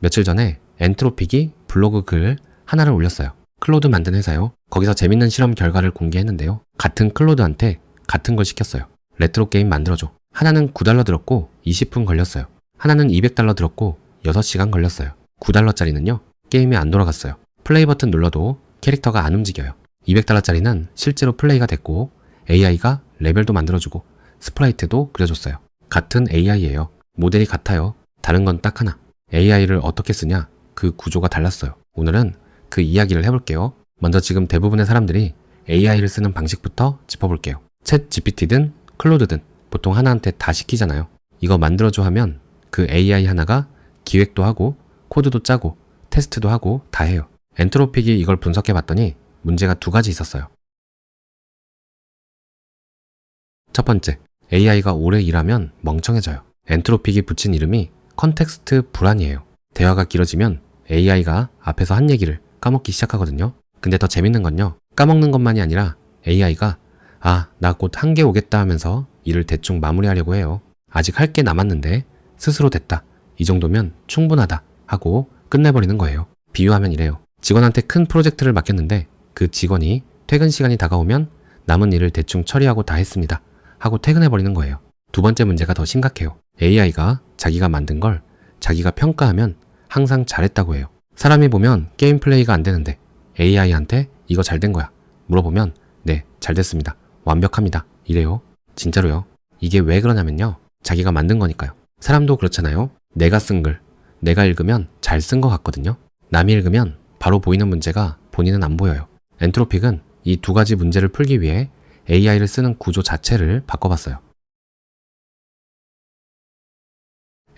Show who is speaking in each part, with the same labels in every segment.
Speaker 1: 며칠 전에 엔트로픽이 블로그 글 하나를 올렸어요. 클로드 만든 회사요. 거기서 재밌는 실험 결과를 공개했는데요. 같은 클로드한테 같은 걸 시켰어요. 레트로 게임 만들어줘. 하나는 $9 들었고 20분 걸렸어요. 하나는 $200 들었고 6시간 걸렸어요. $9짜리는요. 게임이 안 돌아갔어요. 플레이 버튼 눌러도 캐릭터가 안 움직여요. $200짜리는 실제로 플레이가 됐고 AI가 레벨도 만들어주고 스프라이트도 그려줬어요. 같은 AI예요. 모델이 같아요. 다른 건 딱 하나. AI를 어떻게 쓰냐? 그 구조가 달랐어요. 오늘은 그 이야기를 해볼게요. 먼저 지금 대부분의 사람들이 AI를 쓰는 방식부터 짚어볼게요. 챗 GPT든 클로드든 보통 하나한테 다 시키잖아요. 이거 만들어줘 하면 그 AI 하나가 기획도 하고 코드도 짜고 테스트도 하고 다 해요. 엔트로픽이 이걸 분석해봤더니 문제가 두 가지 있었어요. 첫 번째, AI가 오래 일하면 멍청해져요. 엔트로픽이 붙인 이름이 컨텍스트 불안이에요. 대화가 길어지면 AI가 앞에서 한 얘기를 까먹기 시작하거든요. 근데 더 재밌는 건요. 까먹는 것만이 아니라 AI가 나 곧 한계 오겠다 하면서 일을 대충 마무리하려고 해요. 아직 할 게 남았는데 스스로 됐다. 이 정도면 충분하다 하고 끝내버리는 거예요. 비유하면 이래요. 직원한테 큰 프로젝트를 맡겼는데 그 직원이 퇴근 시간이 다가오면 남은 일을 대충 처리하고 다 했습니다 하고 퇴근해버리는 거예요. 두 번째 문제가 더 심각해요. AI가 자기가 만든 걸 자기가 평가하면 항상 잘했다고 해요. 사람이 보면 게임 플레이가 안 되는데 AI한테 이거 잘 된 거야 물어보면 네, 잘 됐습니다. 완벽합니다. 이래요. 진짜로요. 이게 왜 그러냐면요. 자기가 만든 거니까요. 사람도 그렇잖아요. 내가 쓴 글, 내가 읽으면 잘 쓴 것 같거든요. 남이 읽으면 바로 보이는 문제가 본인은 안 보여요. 엔트로픽은 이 두 가지 문제를 풀기 위해 AI를 쓰는 구조 자체를 바꿔봤어요.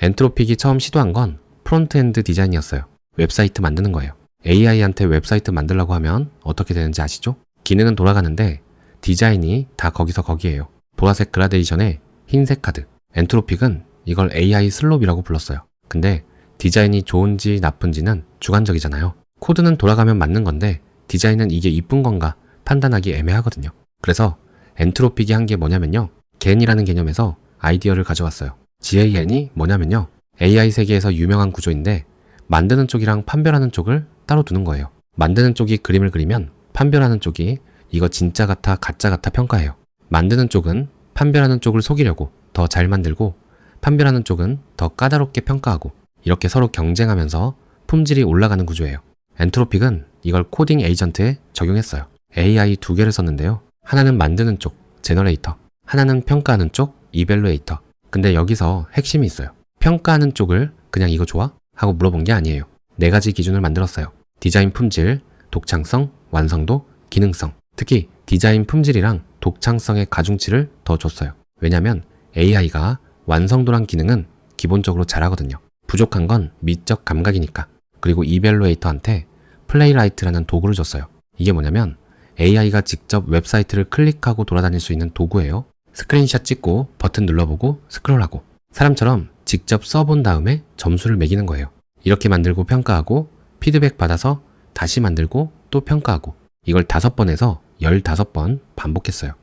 Speaker 1: 엔트로픽이 처음 시도한 건 프론트엔드 디자인이었어요. 웹사이트 만드는 거예요. AI한테 웹사이트 만들라고 하면 어떻게 되는지 아시죠? 기능은 돌아가는데 디자인이 다 거기서 거기에요. 보라색 그라데이션에 흰색 카드. 엔트로픽은 이걸 AI 슬롭이라고 불렀어요. 근데 디자인이 좋은지 나쁜지는 주관적이잖아요. 코드는 돌아가면 맞는 건데 디자인은 이게 이쁜 건가 판단하기 애매하거든요. 그래서 엔트로픽이 한 게 뭐냐면요. 겐이라는 개념에서 아이디어를 가져왔어요. GAN이 뭐냐면요. AI 세계에서 유명한 구조인데 만드는 쪽이랑 판별하는 쪽을 따로 두는 거예요. 만드는 쪽이 그림을 그리면 판별하는 쪽이 이거 진짜 같아 가짜 같아 평가해요. 만드는 쪽은 판별하는 쪽을 속이려고 더 잘 만들고 판별하는 쪽은 더 까다롭게 평가하고 이렇게 서로 경쟁하면서 품질이 올라가는 구조예요. 엔트로픽은 이걸 코딩 에이전트에 적용했어요. AI 두 개를 썼는데요. 하나는 만드는 쪽, 제너레이터. 하나는 평가하는 쪽, 이벨루에이터. 근데 여기서 핵심이 있어요. 평가하는 쪽을 그냥 이거 좋아? 하고 물어본 게 아니에요. 네 가지 기준을 만들었어요. 디자인 품질, 독창성, 완성도, 기능성. 특히 디자인 품질이랑 독창성의 가중치를 더 줬어요. 왜냐면 AI가 완성도랑 기능은 기본적으로 잘하거든요. 부족한 건 미적 감각이니까. 그리고 이벨루에이터한테 플레이라이트라는 도구를 줬어요. 이게 뭐냐면 AI가 직접 웹사이트를 클릭하고 돌아다닐 수 있는 도구예요. 스크린샷 찍고 버튼 눌러보고 스크롤하고 사람처럼 직접 써본 다음에 점수를 매기는 거예요. 이렇게 만들고 평가하고 피드백 받아서 다시 만들고 또 평가하고 이걸 5번에서 15번 반복했어요.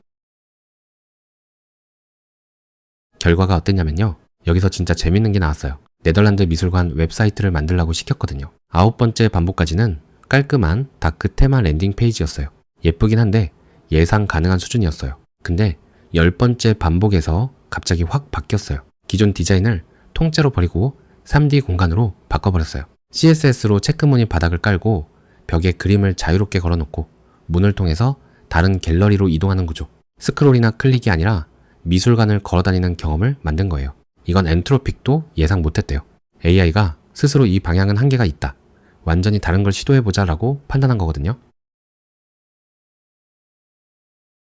Speaker 1: 결과가 어땠냐면요. 여기서 진짜 재밌는 게 나왔어요. 네덜란드 미술관 웹사이트를 만들라고 시켰거든요. 9번째 반복까지는 깔끔한 다크 테마 랜딩 페이지였어요. 예쁘긴 한데 예상 가능한 수준이었어요. 근데 10번째 반복에서 갑자기 확 바뀌었어요. 기존 디자인을 통째로 버리고 3D 공간으로 바꿔버렸어요. CSS로 체크무늬 바닥을 깔고 벽에 그림을 자유롭게 걸어놓고 문을 통해서 다른 갤러리로 이동하는 구조. 스크롤이나 클릭이 아니라 미술관을 걸어다니는 경험을 만든 거예요. 이건 엔트로픽도 예상 못했대요. AI가 스스로 이 방향은 한계가 있다. 완전히 다른 걸 시도해보자 라고 판단한 거거든요.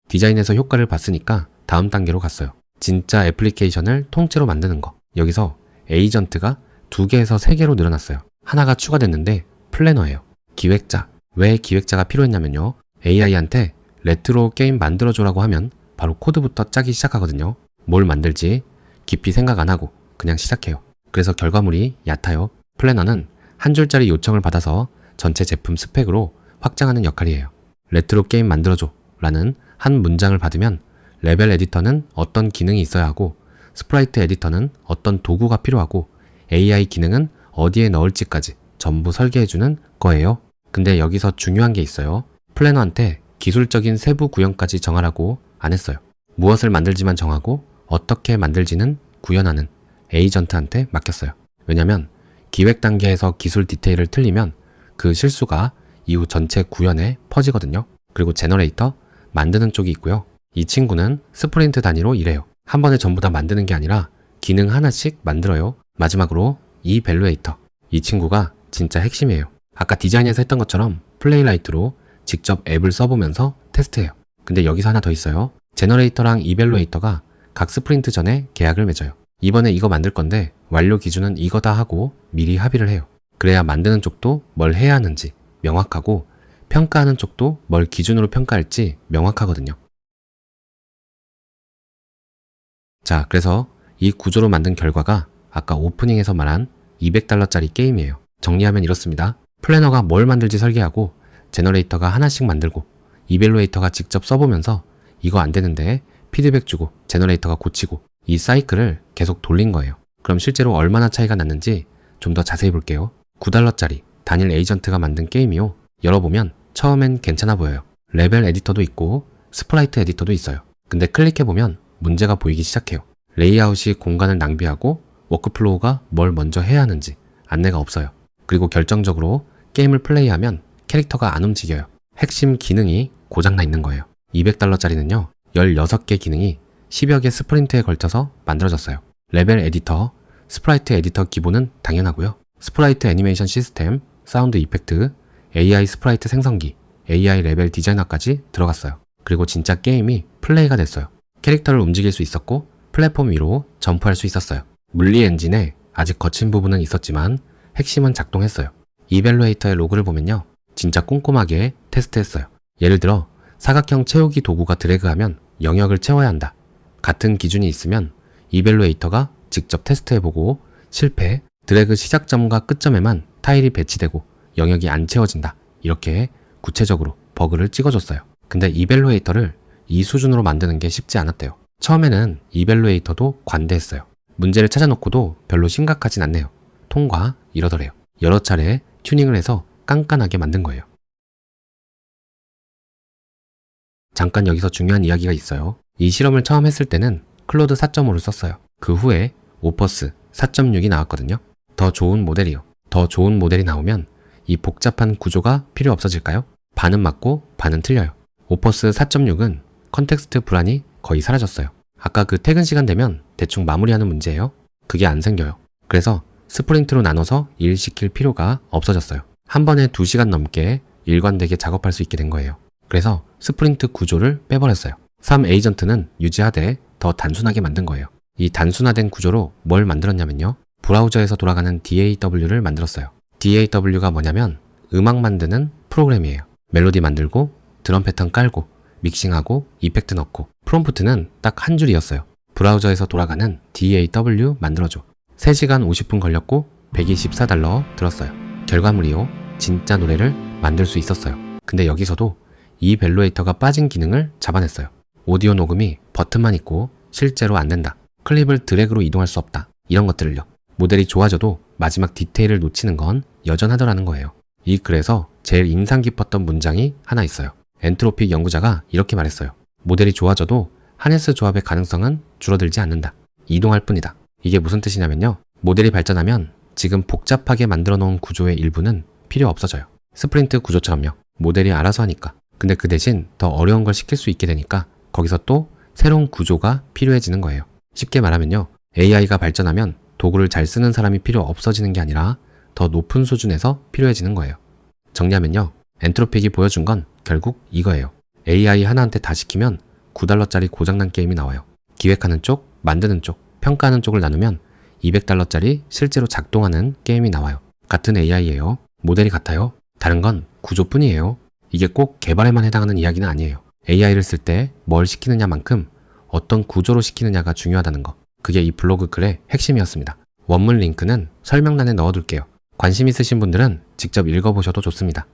Speaker 1: 디자인에서 효과를 봤으니까 다음 단계로 갔어요. 진짜 애플리케이션을 통째로 만드는 거. 여기서 에이전트가 2개에서 3개로 늘어났어요. 하나가 추가됐는데 플래너예요. 기획자. 왜 기획자가 필요했냐면요. AI한테 레트로 게임 만들어줘라고 하면 바로 코드부터 짜기 시작하거든요. 뭘 만들지 깊이 생각 안 하고 그냥 시작해요. 그래서 결과물이 얕아요. 플래너는 한 줄짜리 요청을 받아서 전체 제품 스펙으로 확장하는 역할이에요. 레트로 게임 만들어줘 라는 한 문장을 받으면 레벨 에디터는 어떤 기능이 있어야 하고 스프라이트 에디터는 어떤 도구가 필요하고 AI 기능은 어디에 넣을지까지 전부 설계해주는 거예요. 근데 여기서 중요한 게 있어요. 플래너한테 기술적인 세부 구현까지 정하라고 안 했어요. 무엇을 만들지만 정하고 어떻게 만들지는 구현하는 에이전트한테 맡겼어요. 왜냐면 기획 단계에서 기술 디테일을 틀리면 그 실수가 이후 전체 구현에 퍼지거든요. 그리고 제너레이터 만드는 쪽이 있고요. 이 친구는 스프린트 단위로 일해요. 한 번에 전부 다 만드는 게 아니라 기능 하나씩 만들어요. 마지막으로 이밸루에이터. 이 친구가 진짜 핵심이에요. 아까 디자인에서 했던 것처럼 플레이라이트로 직접 앱을 써보면서 테스트해요. 근데 여기서 하나 더 있어요. 제너레이터랑 이밸루에이터가 각 스프린트 전에 계약을 맺어요. 이번에 이거 만들 건데 완료 기준은 이거다 하고 미리 합의를 해요. 그래야 만드는 쪽도 뭘 해야 하는지 명확하고 평가하는 쪽도 뭘 기준으로 평가할지 명확하거든요. 자, 그래서 이 구조로 만든 결과가 아까 오프닝에서 말한 $200짜리 게임이에요. 정리하면 이렇습니다. 플래너가 뭘 만들지 설계하고 제너레이터가 하나씩 만들고 이밸루에이터가 직접 써보면서 이거 안 되는데 피드백 주고 제너레이터가 고치고 이 사이클을 계속 돌린 거예요. 그럼 실제로 얼마나 차이가 났는지 좀 더 자세히 볼게요. $9짜리 단일 에이전트가 만든 게임이요. 열어보면 처음엔 괜찮아 보여요. 레벨 에디터도 있고 스프라이트 에디터도 있어요. 근데 클릭해보면 문제가 보이기 시작해요. 레이아웃이 공간을 낭비하고 워크플로우가 뭘 먼저 해야 하는지 안내가 없어요. 그리고 결정적으로 게임을 플레이하면 캐릭터가 안 움직여요. 핵심 기능이 고장나 있는 거예요. $200짜리는요. 16개 기능이 10여 개 스프린트에 걸쳐서 만들어졌어요. 레벨 에디터, 스프라이트 에디터 기본은 당연하고요. 스프라이트 애니메이션 시스템, 사운드 이펙트, AI 스프라이트 생성기, AI 레벨 디자이너까지 들어갔어요. 그리고 진짜 게임이 플레이가 됐어요. 캐릭터를 움직일 수 있었고 플랫폼 위로 점프할 수 있었어요. 물리 엔진에 아직 거친 부분은 있었지만 핵심은 작동했어요. 이밸루에이터의 로그를 보면요. 진짜 꼼꼼하게 테스트했어요. 예를 들어 사각형 채우기 도구가 드래그하면 영역을 채워야 한다. 같은 기준이 있으면 이밸루에이터가 직접 테스트해보고 실패, 드래그 시작점과 끝점에만 타일이 배치되고 영역이 안 채워진다. 이렇게 구체적으로 버그를 찍어줬어요. 근데 이밸루에이터를 이 수준으로 만드는 게 쉽지 않았대요. 처음에는 이밸루에이터도 관대했어요. 문제를 찾아놓고도 별로 심각하진 않네요. 통과 이러더래요. 여러 차례 튜닝을 해서 깐깐하게 만든 거예요. 잠깐 여기서 중요한 이야기가 있어요. 이 실험을 처음 했을 때는 클로드 4.5를 썼어요. 그 후에 오퍼스 4.6이 나왔거든요. 더 좋은 모델이요. 더 좋은 모델이 나오면 이 복잡한 구조가 필요 없어질까요? 반은 맞고 반은 틀려요. 오퍼스 4.6은 컨텍스트 불안이 거의 사라졌어요. 아까 그 퇴근 시간 되면 대충 마무리하는 문제예요. 그게 안 생겨요. 그래서 스프린트로 나눠서 일 시킬 필요가 없어졌어요. 한 번에 2시간 넘게 일관되게 작업할 수 있게 된 거예요. 그래서 스프린트 구조를 빼버렸어요. 3 에이전트는 유지하되 더 단순하게 만든 거예요. 이 단순화된 구조로 뭘 만들었냐면요. 브라우저에서 돌아가는 DAW를 만들었어요. DAW가 뭐냐면 음악 만드는 프로그램이에요. 멜로디 만들고 드럼 패턴 깔고 믹싱하고 이펙트 넣고 프롬프트는 딱 한 줄이었어요. 브라우저에서 돌아가는 DAW 만들어줘. 3시간 50분 걸렸고 $124 들었어요. 결과물이요. 진짜 노래를 만들 수 있었어요. 근데 여기서도 이밸루에이터가 빠진 기능을 잡아냈어요. 오디오 녹음이 버튼만 있고 실제로 안 된다. 클립을 드래그로 이동할 수 없다. 이런 것들을요. 모델이 좋아져도 마지막 디테일을 놓치는 건 여전하더라는 거예요. 이 글에서 제일 인상 깊었던 문장이 하나 있어요. 엔트로픽 연구자가 이렇게 말했어요. 모델이 좋아져도 하네스 조합의 가능성은 줄어들지 않는다. 이동할 뿐이다. 이게 무슨 뜻이냐면요. 모델이 발전하면 지금 복잡하게 만들어 놓은 구조의 일부는 필요 없어져요. 스프린트 구조처럼요. 모델이 알아서 하니까. 근데 그 대신 더 어려운 걸 시킬 수 있게 되니까 거기서 또 새로운 구조가 필요해지는 거예요. 쉽게 말하면요. AI가 발전하면 도구를 잘 쓰는 사람이 필요 없어지는 게 아니라 더 높은 수준에서 필요해지는 거예요. 정리하면요. 엔트로픽이 보여준 건 결국 이거예요. AI 하나한테 다 시키면 $9짜리 고장난 게임이 나와요. 기획하는 쪽, 만드는 쪽, 평가하는 쪽을 나누면 $200짜리 실제로 작동하는 게임이 나와요. 같은 AI예요. 모델이 같아요. 다른 건 구조뿐이에요. 이게 꼭 개발에만 해당하는 이야기는 아니에요. AI를 쓸 때 뭘 시키느냐만큼 어떤 구조로 시키느냐가 중요하다는 거. 그게 이 블로그 글의 핵심이었습니다. 원문 링크는 설명란에 넣어둘게요. 관심 있으신 분들은 직접 읽어보셔도 좋습니다.